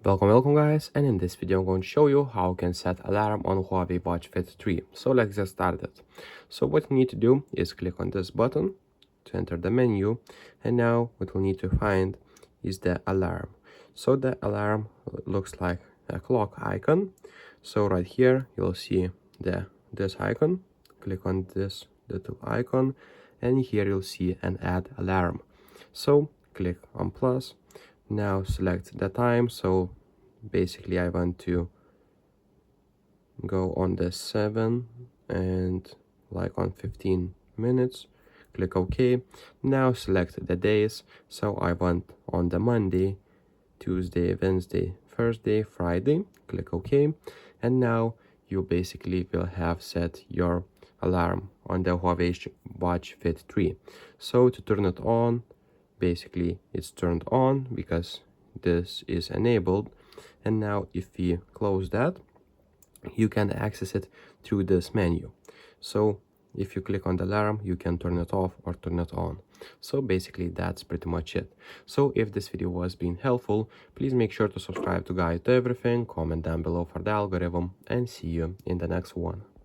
Welcome guys, and in this video I'm going to show you how you can set alarm on Huawei Watch Fit 3. So let's get started. So what you need to do is click on this button to enter the menu, and now what we'll need to find is the alarm. So the alarm looks like a clock icon. So right here you'll see this icon. Click on this little icon, and here you'll see an add alarm. So click on plus. Now select the time. So basically I want to go on the 7 and like on 15 minutes. Click OK. Now select the days. So I want on the Monday, Tuesday, Wednesday, Thursday, Friday. Click OK. And now you basically will have set your alarm on the Huawei Watch Fit 3. So to turn it on, basically it's turned on because this is enabled. And now if we close that, you can access it through this menu. So if you click on the alarm, you can turn it off or turn it on. So basically that's pretty much it. So if this video was being helpful, please make sure to subscribe to Guide to Everything, comment down below for the algorithm, and see you in the next one.